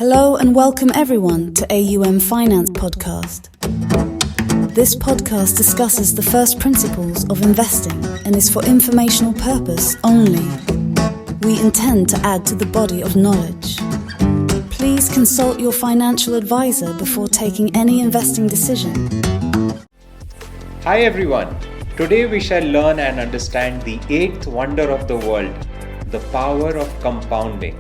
Hello and welcome everyone to AUM Finance Podcast. This podcast discusses the first principles of investing and is for informational purpose only. We intend to add to the body of knowledge. Please consult your financial advisor before taking any investing decision. Hi everyone. Today we shall learn and understand the eighth wonder of the world, the power of compounding.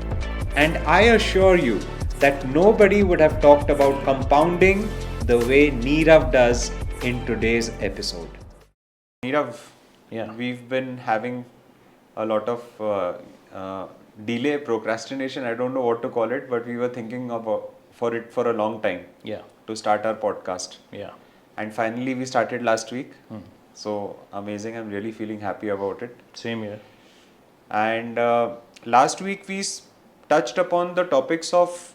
And I assure you that nobody would have talked about compounding the way Nirav does in today's episode. Nirav, we've been having a lot of delay, procrastination, I don't know what to call it, but we were thinking about for it for a long time to start our podcast. And finally we started last week. So amazing, I'm really feeling happy about it. Same here. And last week we touched upon the topics of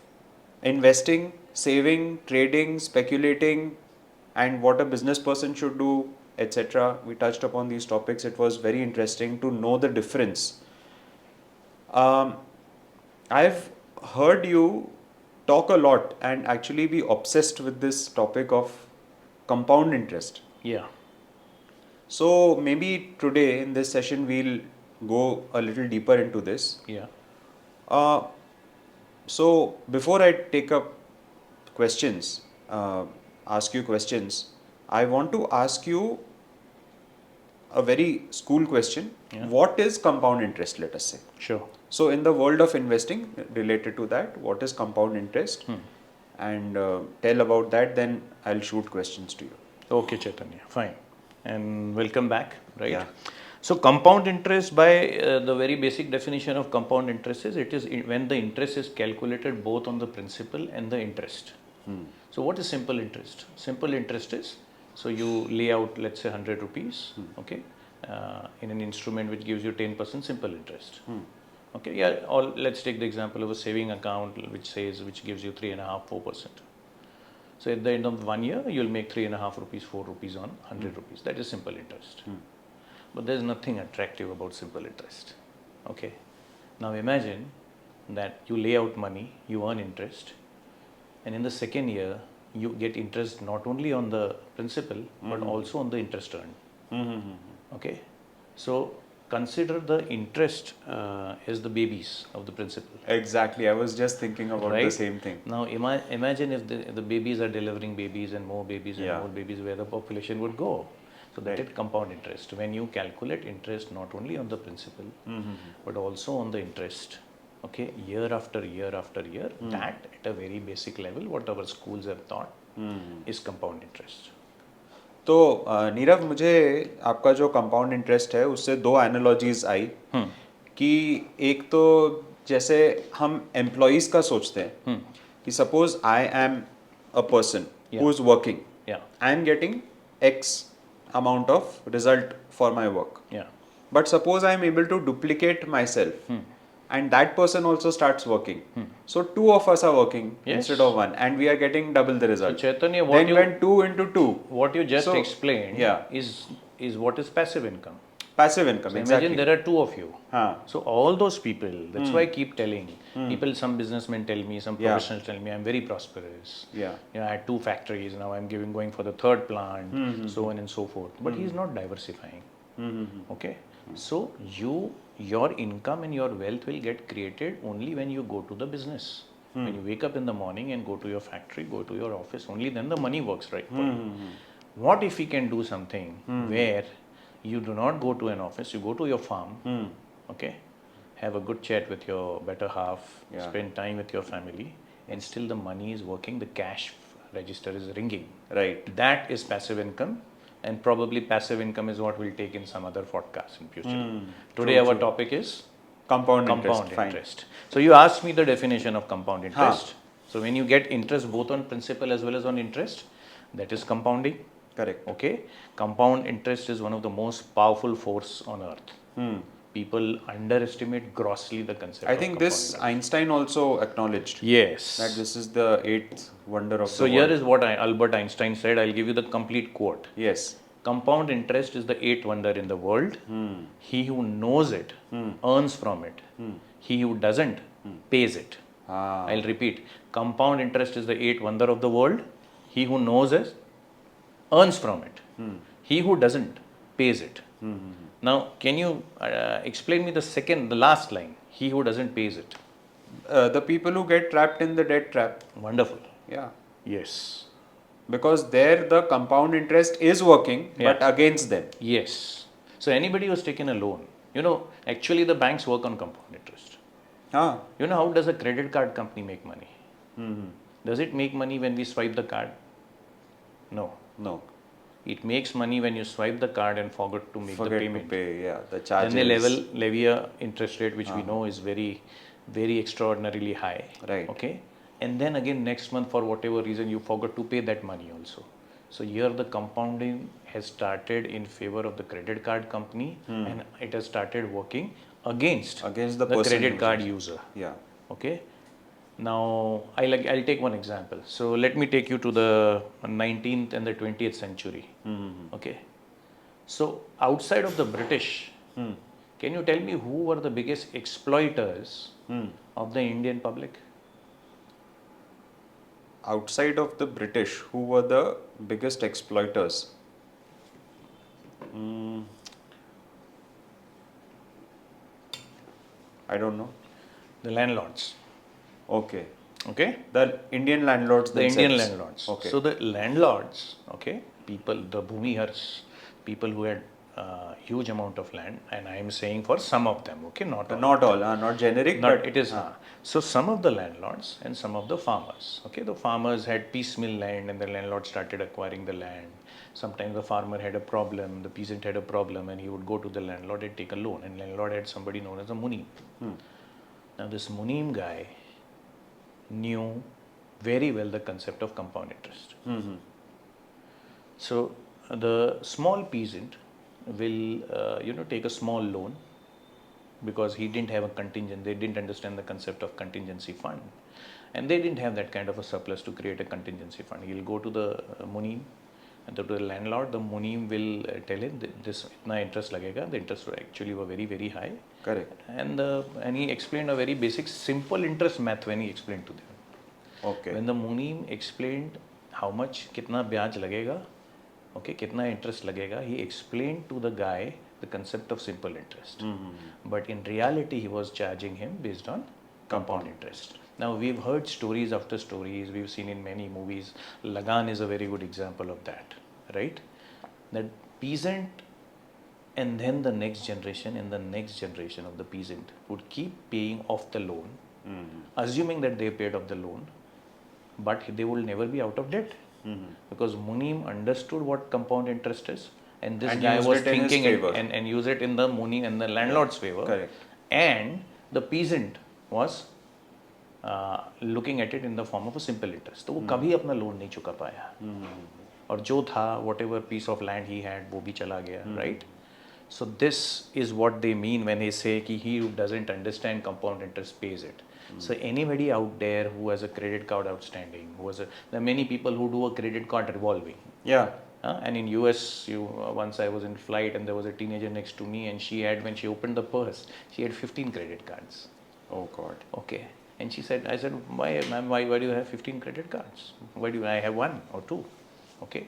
investing, saving, trading, speculating, and what a business person should do, etc. We touched upon these topics. It was very interesting to know the difference. I've heard you talk a lot and actually be obsessed with this topic of compound interest. Yeah. So maybe today in this session we'll go a little deeper into this. Yeah. So before I take up questions, ask you questions, I want to ask you a very school question. Yeah. What is compound interest, let us say? Sure. So in the world of investing related to that, what is compound interest? And tell about that, then I'll shoot questions to you. Okay, Chaitanya. Fine. And welcome back, right? Yeah. So compound interest, by the very basic definition of compound interest, is it is when the interest is calculated both on the principal and the interest. So what is simple interest? Simple interest is, so you lay out, let's say 100 rupees, okay, in an instrument which gives you 10% simple interest. Okay, yeah, or let's take the example of a saving account which gives you 3.5%, 4%. So at the end of 1 year, you'll make 3.5 rupees, 4 rupees on 100 rupees. That is simple interest. But there's nothing attractive about simple interest. Okay. Now imagine that you lay out money, you earn interest, and in the second year, you get interest not only on the principal, but also on the interest earned. Okay. So consider the interest as the babies of the principal. Exactly. I was just thinking about the same thing. Now imagine if the babies are delivering babies and more babies and more babies, where the population would go. So that is compound interest. When you calculate interest not only on the principal, but also on the interest, okay, year after year after year, that at a very basic level, what our schools have taught is compound interest. तो नीरव, मुझे आपका जो compound interest है उससे दो analogies आई कि एक तो जैसे हम एम्प्लॉइज का सोचते हैं कि suppose I am a person who is working, I am getting x amount of result for my work. But suppose I am able to duplicate myself and that person also starts working. So two of us are working instead of one and we are getting double the result. So Chaitanya, then when 2 into 2. What you just explained is what is passive income. Passive income, so exactly. Imagine there are two of you. So all those people, that's why I keep telling people, some businessmen tell me, some professionals tell me, I'm very prosperous. I had 2 factories, now I'm going for the 3rd plant, so on and so forth. But he's not diversifying. Okay. So your income and your wealth will get created only when you go to the business. When you wake up in the morning and go to your factory, go to your office, only then the money works, right? What if we can do something where you do not go to an office, you go to your farm, okay, have a good chat with your better half, spend time with your family, and still the money is working, the cash register is ringing. Right. That is passive income, and probably passive income is what we'll take in some other podcast in future. Today our topic is compound interest. So you asked me the definition of compound interest. So when you get interest both on principal as well as on interest, that is compounding. Correct. Okay. Compound interest is one of the most powerful force on earth. People underestimate grossly the concept. I think this Einstein also acknowledged. Yes. That this is the 8th wonder of the world. So here is what Albert Einstein said. I'll give you the complete quote. Yes. Compound interest is the 8th wonder in the world. He who knows it earns from it. He who doesn't pays it. I'll repeat. Compound interest is the eighth wonder of the world. He who knows it earns from it. He who doesn't pays it. Now, can you explain me the last line? He who doesn't pays it. The people who get trapped in the debt trap. Wonderful. Yeah. Yes. Because there the compound interest is working, Yeah. but against them. Yes. So anybody who's taken a loan, actually the banks work on compound interest. Ah. How does a credit card company make money? Does it make money when we swipe the card? No. No. It makes money when you swipe the card and forget to make the payment. To pay, yeah, the charges. Then they levy a interest rate which we know is very, very extraordinarily high. Right. Okay. And then again next month for whatever reason you forgot to pay that money also. So here the compounding has started in favor of the credit card company and it has started working against the credit card user. Yeah. Okay. Now I'll take one example. So let me take you to the 19th and the 20th century. Okay. So outside of the British, can you tell me who were the biggest exploiters of the Indian public? Outside of the British, who were the biggest exploiters? I don't know. The landlords. Okay. Okay. The Indian landlords themselves. Indian landlords. Okay. So the landlords, okay, people, the bhumihars, people who had huge amount of land, and I am saying for some of them, okay, not all. Not generic, Not, but it is. So some of the landlords and some of the farmers, okay, the farmers had piecemeal land and the landlord started acquiring the land. Sometimes the farmer had a problem, the peasant had a problem, and he would go to the landlord and take a loan, and landlord had somebody known as a munim. Now this munim guy knew very well the concept of compound interest. So the small peasant will take a small loan because he didn't have a contingent, they didn't understand the concept of contingency fund, and they didn't have that kind of a surplus to create a contingency fund. He'll go to the munim and to the landlord. The munim will tell him that this itna interest lagega. The interest actually were very, very high. correct. And he explained a very basic simple interest math when he explained to them. Okay. When the munim explained how much kitna byaj lagega, okay, kitna interest lagega, he explained to the guy the concept of simple interest. But in reality, he was charging him based on compound interest. Now, we've heard stories after stories, we've seen in many movies. Lagan is a very good example of that, right? That peasant and then the next generation and the next generation of the peasant would keep paying off the loan, assuming that they paid off the loan, but they will never be out of debt. Because Munim understood what compound interest is, and this guy was thinking and use it in the Munim and the landlord's favor. Correct. And the peasant was looking at it in the form of a simple interest. तो वो कभी अपना loan नहीं चुका पाया, और जो था whatever piece of land he had वो भी चला गया, right? So this is what they mean when they say कि he who doesn't understand compound interest pays it. So anybody out there who has a credit card outstanding, there are many people who do a credit card revolving. Yeah. And in US, once I was in flight and there was a teenager next to me, and when she opened the purse, she had 15 credit cards. Oh God. Okay. And I said, why, ma'am, why do you have 15 credit cards? Why do I have one or two? Okay.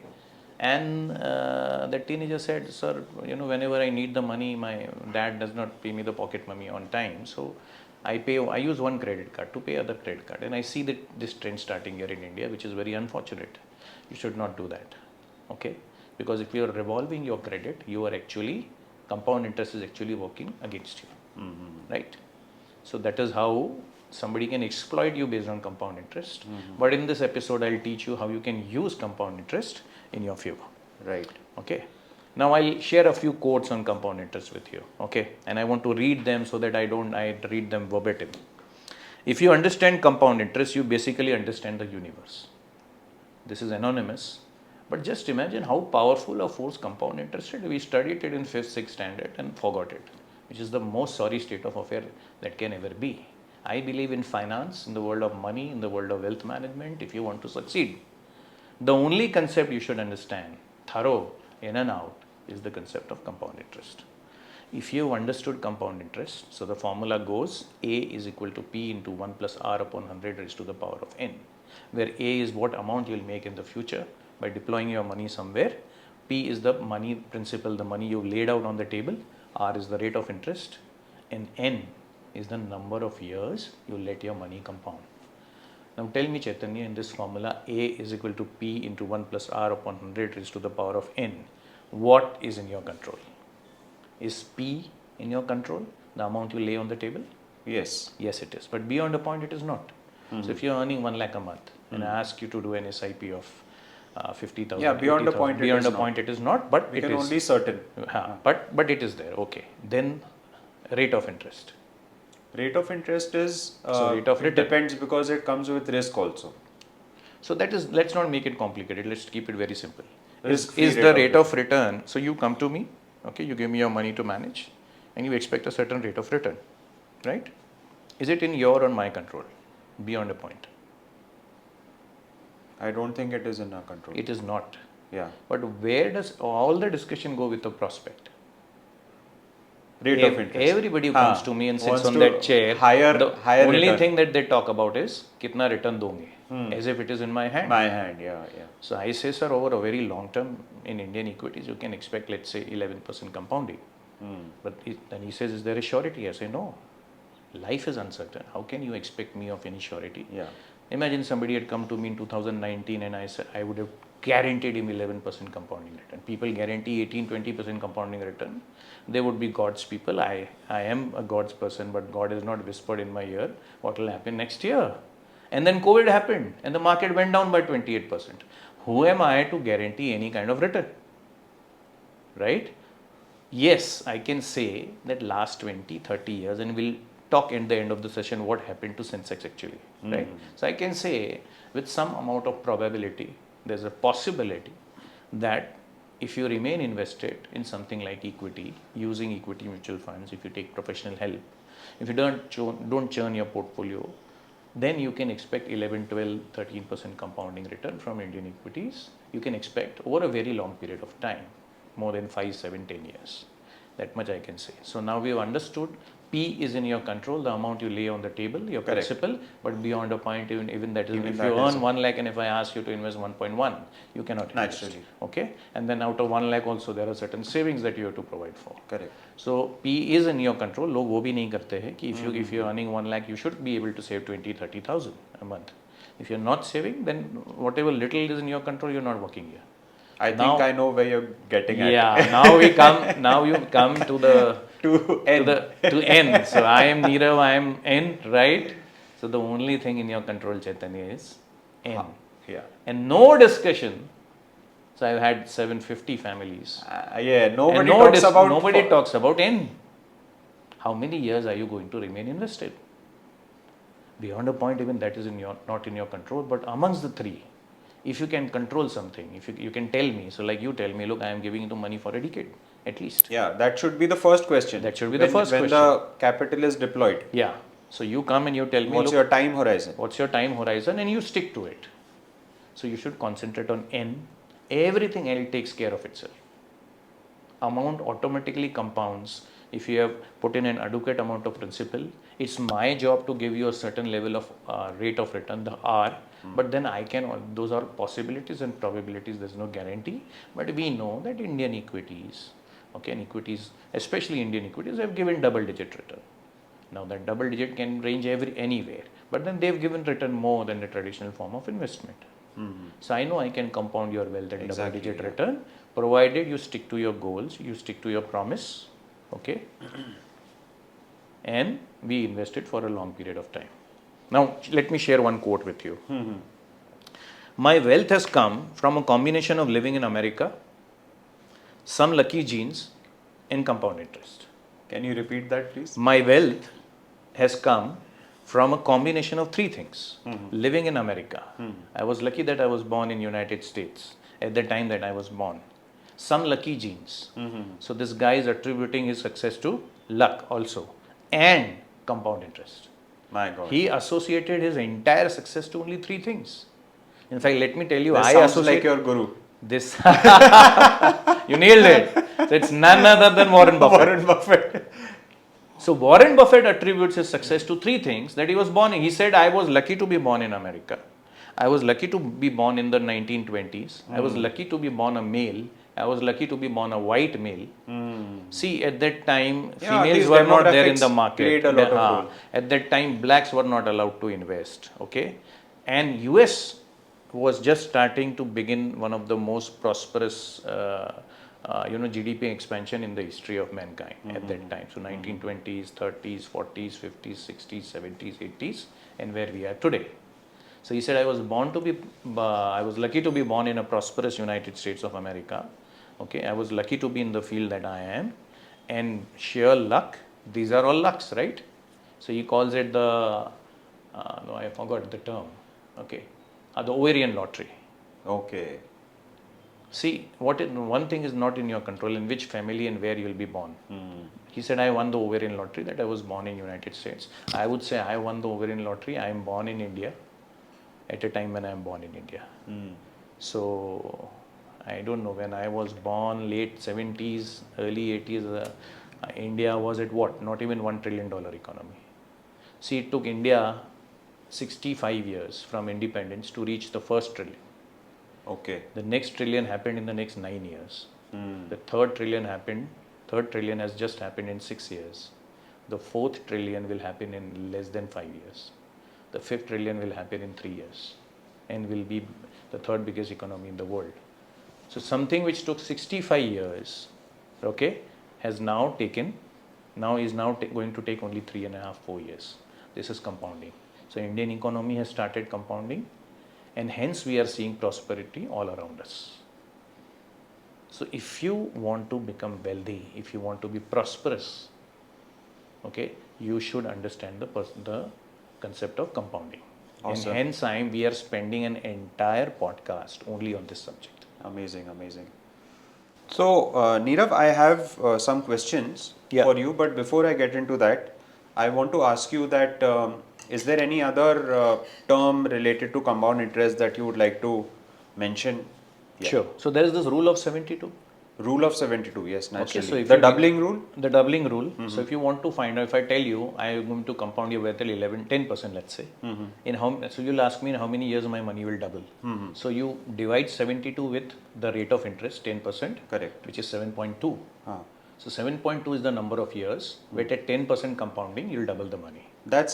And the teenager said, sir, whenever I need the money, my dad does not pay me the pocket money on time. So I use one credit card to pay other credit card. And I see that this trend starting here in India, which is very unfortunate. You should not do that. Okay. Because if you are revolving your credit, compound interest is actually working against you. Right. So that is how somebody can exploit you based on compound interest. But in this episode, I'll teach you how you can use compound interest in your favor. Right. Okay. Now I'll share a few quotes on compound interest with you. Okay. And I want to read them so that I read them verbatim. If you understand compound interest, you basically understand the universe. This is anonymous. But just imagine how powerful a force compound interest is. We studied it in 5th, 6th standard and forgot it, which is the most sorry state of affair that can ever be. I believe in finance, in the world of money, in the world of wealth management, if you want to succeed. The only concept you should understand, thorough, in and out, is the concept of compound interest. If you have understood compound interest, so the formula goes A is equal to P into 1 plus R upon 100 raised to the power of N, where A is what amount you will make in the future by deploying your money somewhere, P is the money principal, the money you laid out on the table, R is the rate of interest, and N is the number of years you let your money compound. Now tell me, Chaitanya, in this formula, A is equal to P into 1 plus R upon 100 raised to the power of N, what is in your control? Is P in your control, the amount you lay on the table? Yes. Yes, it is. But beyond a point, it is not. So if you're earning 1 lakh a month and I ask you to do an SIP of 50,000, Yeah, beyond a point, beyond a point, it is not. But we it can is only certain. But it is there. Okay. Then rate of interest. Rate of interest is So rate of it return. depends because it comes with risk also. So that is, let's not make it complicated. Let's keep it very simple. Risk-free Is the rate of return? So you come to me, okay, you give me your money to manage, and you expect a certain rate of return, right? Is it in your or my control? Beyond a point. I don't think it is in our control. It is not. Yeah. But where does all the discussion go with the prospect? Rate of interest. Everybody who comes to me and sits wants on to that chair, higher only return. thing that they talk about is kitna return donge, as if it is in my hand. My hand, yeah. So I say, sir, over a very long term in Indian equities, you can expect, let's say, 11% compounding. But then he says, is there a surety? I say, no. Life is uncertain. How can you expect me of any surety? Yeah. Imagine somebody had come to me in 2019 and I said, I would have guaranteed him 11% compounding return. People guarantee 18-20% compounding return. They would be God's people. I am a God's person, but God has not whispered in my ear what will happen next year. And then COVID happened and the market went down by 28%. Who am I to guarantee any kind of return? Right? Yes, I can say that last 20-30 years, and we'll talk at the end of the session what happened to Sensex actually, right? So I can say with some amount of probability, there's a possibility that if you remain invested in something like equity, using equity mutual funds, if you take professional help, if you don't churn your portfolio, then you can expect 11, 12, 13% compounding return from Indian equities. You can expect over a very long period of time, more than 5, 7, 10 years. That much I can say. So now we have understood P is in your control, the amount you lay on the table, your principal, but beyond a point, even that is, if you earn 1 lakh and if I ask you to invest 1.1, you cannot invest. Naturally. Okay? And then out of 1 lakh also, there are certain savings that you have to provide for. Correct. So P is in your control. लोग वो भी नहीं करते हैं कि if you're earning 1 lakh, you should be able to save 20-30,000 a month. If you're not saving, then whatever little is in your control, you're not working here. I think I know where you're getting at. Yeah, now you come to the to N. So I am Nirav, I am N, right? So the only thing in your control, Chaitanya, is N. Yeah. And no discussion. So I've had 750 families. Nobody talks about N. How many years are you going to remain invested? Beyond a point, even that is not in your control. But amongst the three, if you can control something, if you can tell me, so like you tell me, look, I am giving you money for a decade, at least. Yeah, that should be the first question. That should be the first question. When the capital is deployed. Yeah. So you come and you tell me, what's your time horizon? What's your time horizon? And you stick to it. So you should concentrate on N. Everything else takes care of itself. Amount automatically compounds. If you have put in an adequate amount of principal, it's my job to give you a certain level of rate of return, the R. But then those are possibilities and probabilities, there's no guarantee. But we know that Indian equities, and equities, especially Indian equities, have given double-digit return. Now that double-digit can range anywhere, but then they've given return more than the traditional form of investment. So I know I can compound your wealth at double-digit return, provided you stick to your goals, you stick to your promise, okay? And we invested for a long period of time. Now, let me share one quote with you. My wealth has come from a combination of living in America, some lucky genes, and compound interest. Can you repeat that, please? My wealth has come from a combination of three things. Living in America. I was lucky that I was born in United States at the time that I was born. Some lucky genes. So this guy is attributing his success to luck also, and compound interest. My God. He associated his entire success to only three things. In fact, let me tell you, This sounds like your guru. This. You nailed it. So it's none other than Warren Buffett. Warren Buffett. So Warren Buffett attributes his success to three things that he was born in. He said, I was lucky to be born in America. I was lucky to be born in the 1920s. I was lucky to be born a male. I was lucky to be born a white male. See, at that time, females were not there in the market. At that time, blacks were not allowed to invest. Okay, and US was just starting to begin one of the most prosperous, GDP expansion in the history of mankind at that time. So 1920s, 30s, 40s, 50s, 60s, 70s, 80s, and where we are today. So he said, I was lucky to be born in a prosperous United States of America. Okay, I was lucky to be in the field that I am, and sheer luck. These are all lucks, right? So he calls it the no, I forgot the term. Okay, the ovarian lottery. Okay. See, one thing is not in your control, in which family and where you will be born. He said, I won the ovarian lottery that I was born in United States. I would say I won the ovarian lottery. I am born in India at a time when I am born in India. So I don't know, when I was born, late 70s, early 80s, India was at what? Not even $1 trillion economy. See, it took India 65 years from independence to reach the first trillion. Okay. The next trillion happened in the next 9 years. The third trillion has just happened in 6 years. The fourth trillion will happen in less than 5 years. The fifth trillion will happen in 3 years and will be the third biggest economy in the world. So something which took 65 years, okay, is now going to take only 3.5, 4 years. This is compounding. So Indian economy has started compounding, and hence we are seeing prosperity all around us. So if you want to become wealthy, if you want to be prosperous, okay, you should understand the concept of compounding. Awesome. And hence we are spending an entire podcast only on this subject. Amazing. So, Nirav, I have some questions for you, but before I get into that, I want to ask you that is there any other term related to compound interest that you would like to mention? Yeah. Sure. So there is this rule of 72. Rule of 72, yes, naturally. Okay, so the doubling rule? The doubling rule. So if you want to find out, if I tell you I am going to compound your wealth till 10%, let's say, so you'll ask me in how many years my money will double. So you divide 72 with the rate of interest, 10%, correct, which is 7.2. So 7.2 is the number of years, but at 10% compounding, you'll double the money.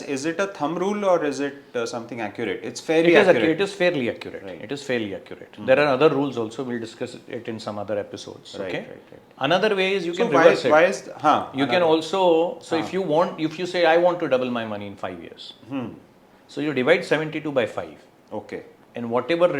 Is it a thumb rule or is it something accurate? It's fairly accurate. It is fairly accurate. Right. It is fairly accurate. There are other rules also. We'll discuss it in some other episodes. Right, okay. Right. Another way is you can reverse it. You can also. So if you say I want to double my money in 5 years, so you divide 72 by 5. Okay. And whatever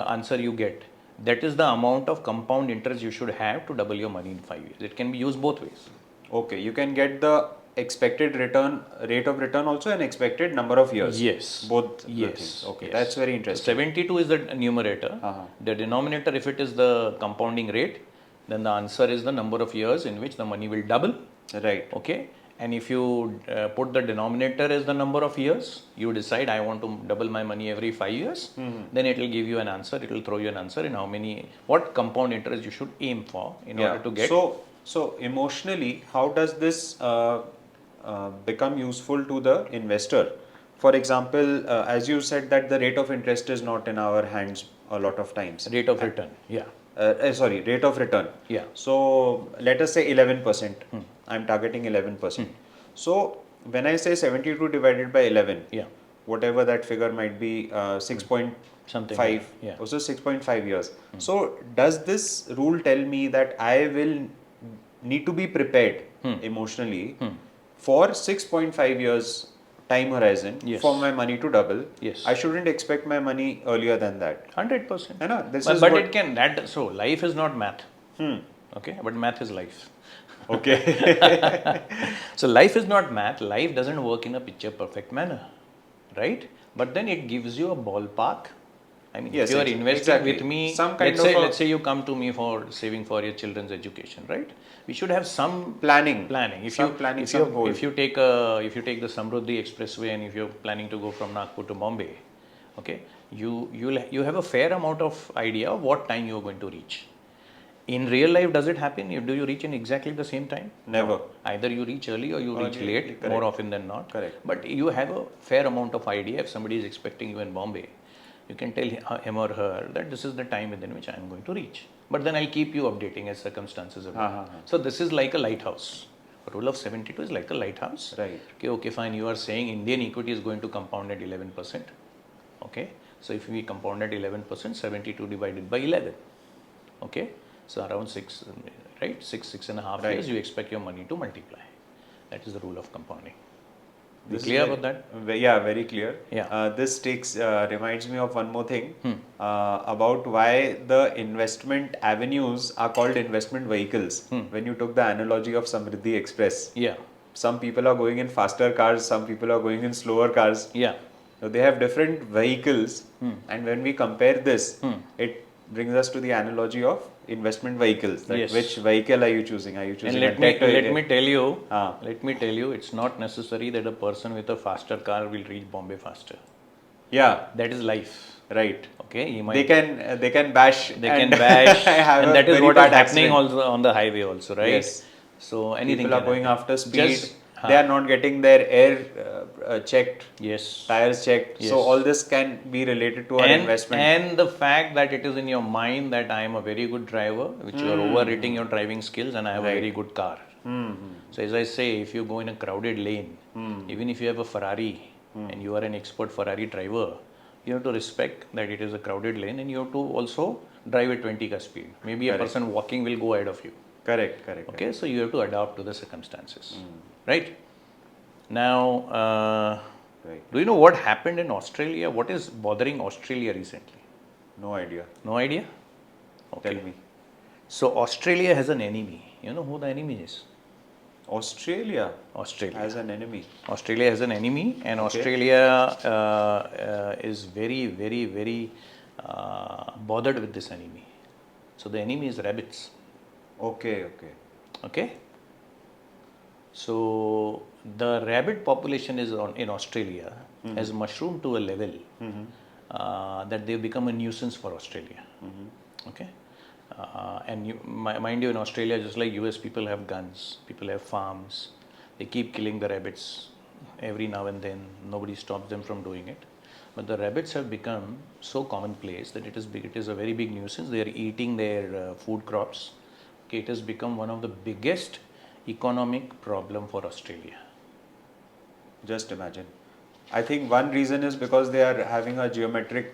answer you get, that is the amount of compound interest you should have to double your money in 5 years. It can be used both ways. Okay. You can get the expected rate of return also and expected number of years. Yes. Both things. Okay. Yes. That's very interesting. 72 is the numerator. The denominator, if it is the compounding rate, then the answer is the number of years in which the money will double. Right. Okay. And if you put the denominator as the number of years, you decide I want to double my money every 5 years, then it will give you an answer. It will throw you an answer in what compound interest you should aim for in order to get. So emotionally, how does this become useful to the investor? For example, as you said that the rate of interest is not in our hands a lot of times. Rate of return, yeah. Rate of return. Yeah. So let us say 11%. I'm targeting 11%. So when I say 72 divided by 11, whatever that figure might be, 6.5. Yeah. Also 6.5 years. So does this rule tell me that I will need to be prepared emotionally for 6.5 years time horizon for my money to double? Yes. I shouldn't expect my money earlier than that. 100%. I know. But it can. So life is not math. Okay, but math is life. Okay. So life is not math. Life doesn't work in a picture perfect manner, right? But then it gives you a ballpark. I mean, if you are investing with me, let's say you come to me for saving for your children's education, right? We should have some planning. If you take the Samruddhi Expressway and if you're planning to go from Nagpur to Bombay, okay, you have a fair amount of idea of what time you are going to reach. In real life, does it happen? Do you reach in exactly the same time? Never. No. Either you reach early or you reach late, correct. more often than not. Correct. But you have a fair amount of idea. If somebody is expecting you in Bombay, you can tell him or her that this is the time within which I am going to reach. But then I'll keep you updating as circumstances evolve. So this is like a lighthouse. Rule of 72 is like a lighthouse. Right. Okay, fine. You are saying Indian equity is going to compound at 11%. Okay. So if we compound at 11%, 72 divided by 11. Okay. So around 6, right? 6.5 years, you expect your money to multiply. That is the rule of compounding. Clear about that? Yeah, very clear. Yeah. This reminds me of one more thing about why the investment avenues are called investment vehicles. When you took the analogy of Samriddhi Express, Yeah. some people are going in faster cars, some people are going in slower cars. Yeah. So they have different vehicles, and when we compare this, it brings us to the analogy of investment vehicles. That Yes. Which vehicle are you choosing? Are you choosing And a tech? let me tell you, it's not necessary that a person with a faster car will reach Bombay faster. Yeah, That is life. right. Okay, he They can bash. and that is what is happening accident. also on the highway also, right? Yes. So anything People are can going happen. after speed. Just, they are not getting their air checked, yes. tires checked. Yes. So all this can be related to our investment. And the fact that it is in your mind that I am a very good driver, which you are overrating your driving skills, and I have a very good car. So as I say, if you go in a crowded lane, even if you have a Ferrari and you are an expert Ferrari driver, you have to respect that it is a crowded lane, and you have to also drive at 20 ka speed. Maybe a person walking will go ahead of you. Correct. Okay, so you have to adapt to the circumstances, right? Now, do you know what happened in Australia? What is bothering Australia recently? No idea. No idea? Okay. Tell me. So Australia has an enemy. You know who the enemy is? Australia Australia as an enemy. Australia has an enemy, and Australia is very, very, very bothered with this enemy. So the enemy is rabbits. Okay. So the rabbit population in Australia has mushroomed to a level that they've become a nuisance for Australia. Okay. And mind you, in Australia, just like US, people have guns, people have farms, they keep killing the rabbits every now and then. Nobody stops them from doing it. But the rabbits have become so commonplace that it is a very big nuisance. They are eating their food crops. Okay, it has become one of the biggest economic problem for Australia. Just imagine. I think one reason is because they are having a geometric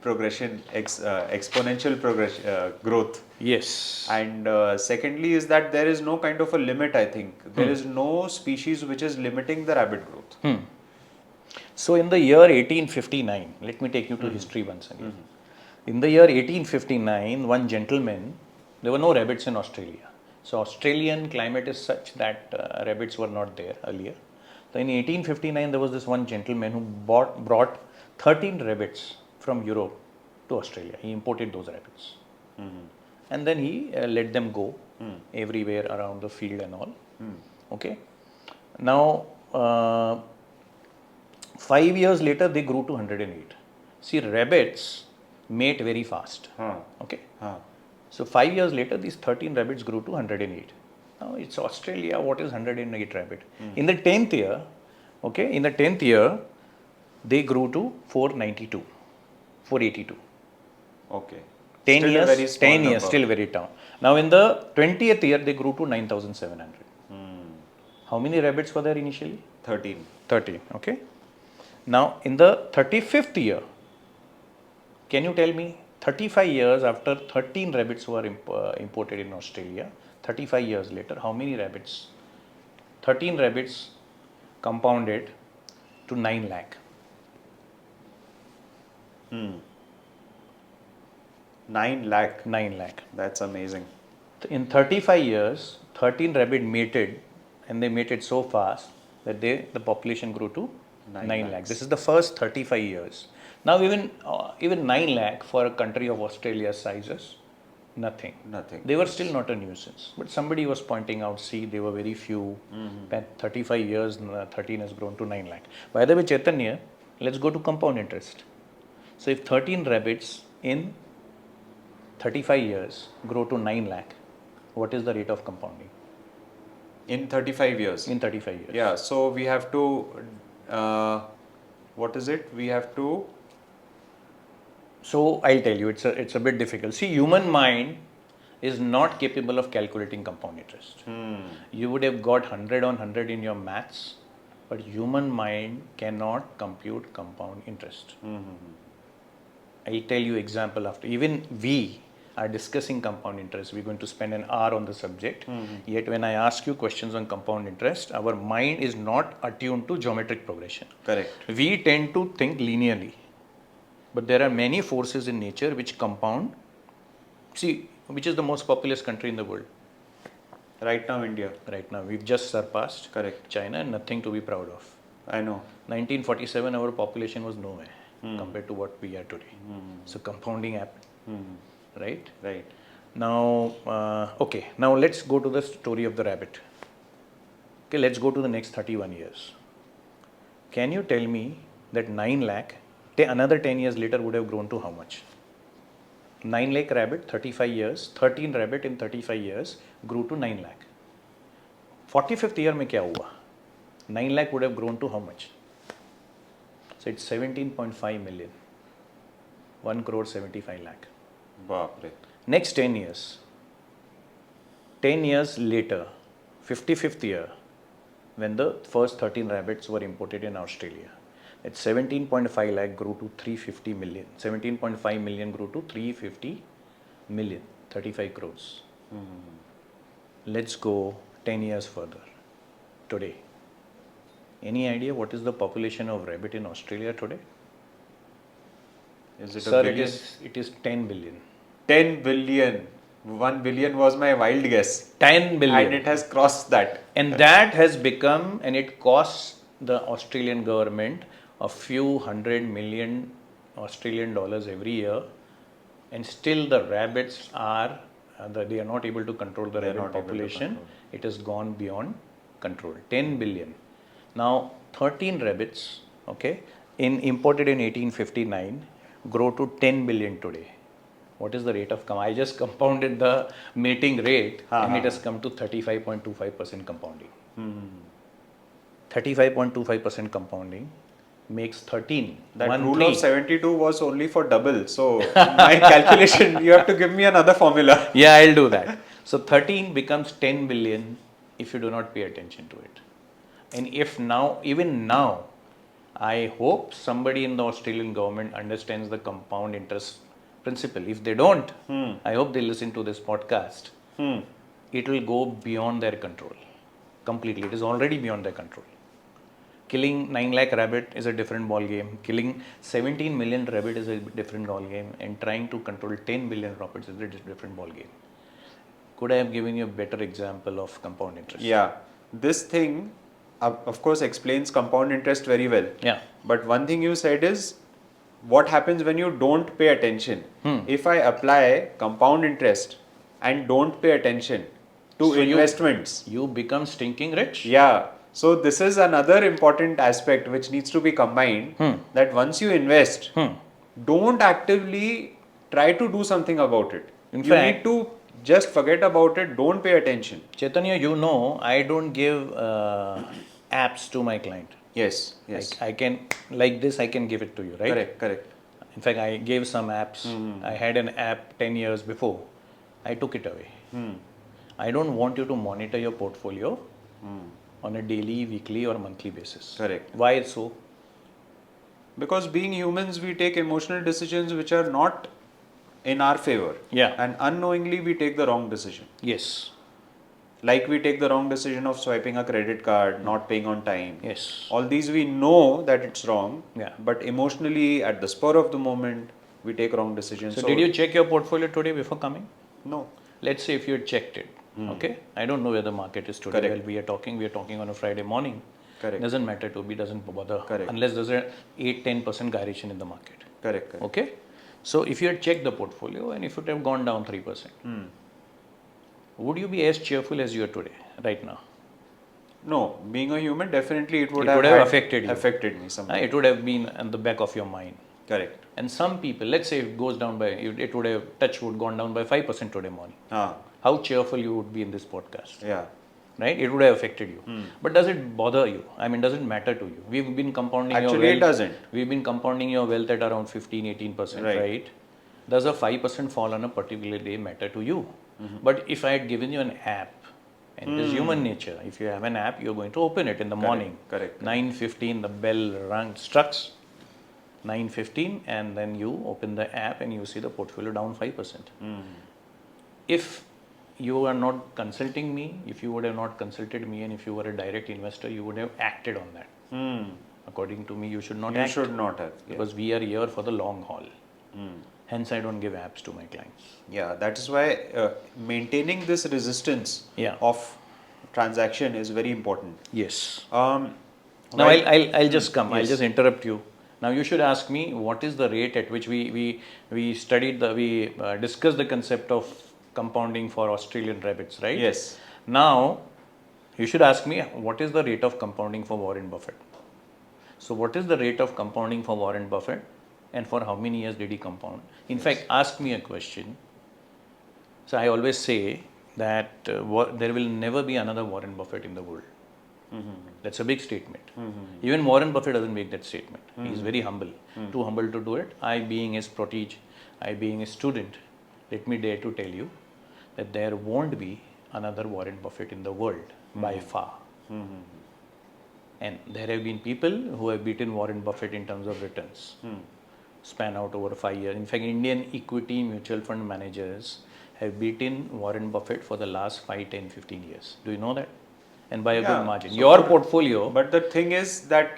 progression, exponential progression, growth. Yes. And secondly is that there is no kind of a limit, I think. There is no species which is limiting the rabbit growth. So in the year 1859, let me take you to history once again. In the year 1859, one gentleman, there were no rabbits in Australia. So Australian climate is such that rabbits were not there earlier. So in 1859, there was this one gentleman who brought 13 rabbits from Europe to Australia. He imported those rabbits. And then he let them go everywhere around the field and all. Okay. Now, 5 years later, they grew to 108. See, rabbits mate very fast. Okay. So 5 years later, these 13 rabbits grew to 108. Now it's Australia. What is 108 rabbit? In the 10th year, okay, they grew to 492, 482. Okay. 10 Still years, a very small 10 years, number. still very town. Now in the 20th year, they grew to 9,700. How many rabbits were there initially? 13. 13, okay. Now in the 35th year, can you tell me, 35 years after 13 rabbits were imported in Australia, 35 years later, how many rabbits? 13 rabbits compounded to 9 lakh. 9 lakh. 9 lakh. That's amazing. In 35 years, 13 rabbit mated, and they mated so fast that the population grew to 9 lakh. This is the first 35 years. Now even 9 lakh for a country of Australia's sizes, nothing. They were still not a nuisance. But somebody was pointing out, see, they were very few. 35 years, 13 has grown to 9 lakh. By the way, Chaitanya, let's go to compound interest. So if 13 rabbits in 35 years grow to 9 lakh, what is the rate of compounding? In 35 years. In 35 years. Yeah, so we have to, what is it? We have to. So I'll tell you, it's a bit difficult. See, human mind is not capable of calculating compound interest. You would have got 100 on 100 in your maths, but human mind cannot compute compound interest. I'll tell you example after. Even we are discussing compound interest. We're going to spend an hour on the subject. Yet when I ask you questions on compound interest, our mind is not attuned to geometric progression. Correct. We tend to think linearly. But there are many forces in nature which compound. See, which is the most populous country in the world? Right now, India. Right now, we've just surpassed Correct. China, and nothing to be proud of. I know. 1947, our population was nowhere compared to what we are today. So compounding happened, right? Right. Now, okay. Now let's go to the story of the rabbit. Okay, let's go to the next 31 years. Can you tell me that 9 lakh, another 10 years later would have grown to how much? 9 lakh rabbit, 35 years, 13 rabbit in 35 years grew to 9 lakh. 45th year में क्या हुआ? 9 lakh would have grown to how much? So it's 17.5 million. 1 crore 75 lakh. Baapre. Next 10 years. 10 years later, 55th year, when the first 13 rabbits were imported in Australia, at 17.5 lakh grew to 350 million. 17.5 million grew to 350 million, 35 crores. Let's go 10 years further. Today. Any idea what is the population of rabbit in Australia today? Is it Sir, a billion? it is 10 billion. 10 billion. 1 billion was my wild guess. 10 billion. And it has crossed that. And that has become, and it costs the Australian government a few hundred million Australian dollars every year, and still the rabbits are, they are not able to control the rabbit population. It has gone beyond control. 10 billion. Now, 13 rabbits, okay, imported in 1859, grow to 10 billion today. What is the rate of I just compounded the mating rate, and it has come to 35.25% compounding. 35.25% compounding makes 13. That rule of 72 was only for double. So my calculation, you have to give me another formula. Yeah, I'll do that. So 13 becomes 10 billion if you do not pay attention to it. And if now, even now, I hope somebody in the Australian government understands the compound interest principle. If they don't, I hope they listen to this podcast. It will go beyond their control completely. It is already beyond their control. Killing 9 lakh rabbit is a different ball game. Killing 17 million rabbit is a different ball game. And trying to control 10 billion rabbits is a different ball game. Could I have given you a better example of compound interest? Yeah. This thing, of course, explains compound interest very well. Yeah. But one thing you said is, what happens when you don't pay attention? If I apply compound interest and don't pay attention to investments, you become stinking rich. Yeah. So this is another important aspect which needs to be combined, that once you invest, don't actively try to do something about it. You need to just forget about it, don't pay attention. Chaitanya, you know, I don't give apps to my client. Yes, yes. I can, like this, I can give it to you, right? Correct, correct. In fact, I gave some apps. I had an app 10 years before. I took it away. I don't want you to monitor your portfolio on a daily, weekly or monthly basis. Correct. Why so? Because being humans, we take emotional decisions which are not in our favor. Yeah. And unknowingly, we take the wrong decision. Yes. Like we take the wrong decision of swiping a credit card, not paying on time. Yes. All these we know that it's wrong. Yeah. But emotionally, at the spur of the moment, we take wrong decisions. So did you check your portfolio today before coming? No. Let's say if you had checked it. Okay. I don't know where the market is today. Correct. Well, we are talking on a Friday morning. Correct. Doesn't matter to me, doesn't bother. Correct. Unless there's a 8-10% gyration in the market. Correct, correct. Okay. So if you had checked the portfolio and if it had gone down 3%, would you be as cheerful as you are today, right now? No, being a human, definitely it would It have would have affected you. Affected me somehow. It would have been in the back of your mind. Correct. And some people, let's say it goes down by, it would have, touch wood, gone down by 5% today morning. Ah. How cheerful you would be in this podcast. Yeah. Right? It would have affected you. But does it bother you? I mean, does it matter to you? We've been compounding your wealth. Actually, it doesn't. We've been compounding your wealth at around 15-18%, right? Does a 5% fall on a particular day matter to you? But if I had given you an app, and it is human nature, if you have an app, you're going to open it in the morning. Correct. 9:15, the bell strikes. 9:15, and then you open the app and you see the portfolio down 5%. If you are not consulting me, if you would have not consulted me, and if you were a direct investor, you would have acted on that. According to me, you should not act. You should not have. Because we are here for the long haul. Hence, I don't give apps to my clients. Yeah, that is why maintaining this resistance of transaction is very important. Yes. Now, I'll just come. I'll just interrupt you. Now, you should ask me what is the rate at which we studied we discussed the concept of compounding for Australian rabbits, right? Yes. Now, you should ask me what is the rate of compounding for Warren Buffett. So, what is the rate of compounding for Warren Buffett, and for how many years did he compound? In fact, ask me a question. So, I always say that there will never be another Warren Buffett in the world. That's a big statement. Even Warren Buffett doesn't make that statement. He is very humble, too humble to do it. I being his protege, I being a student, let me dare to tell you that there won't be another Warren Buffett in the world by far. And there have been people who have beaten Warren Buffett in terms of returns, span out over 5 years. In fact, Indian equity mutual fund managers have beaten Warren Buffett for the last 5, 10, 15 years. Do you know that? And by a good margin. So your portfolio. But the thing is that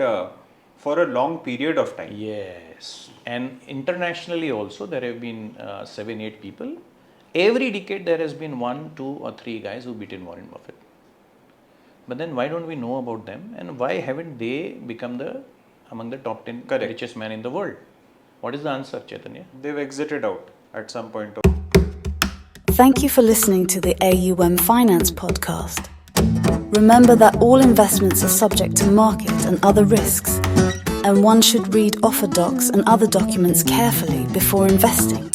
for a long period of time. Yes. And internationally also, there have been 7, 8 people. Every decade, there has been 1, 2, or 3 guys who beaten Warren Buffett. But then why don't we know about them? And why haven't they become among the top 10 richest men in the world? What is the answer, Chaitanya? They've exited out at some point. Thank you for listening to the AUM Finance podcast. Remember that all investments are subject to market and other risks, and one should read offer docs and other documents carefully before investing.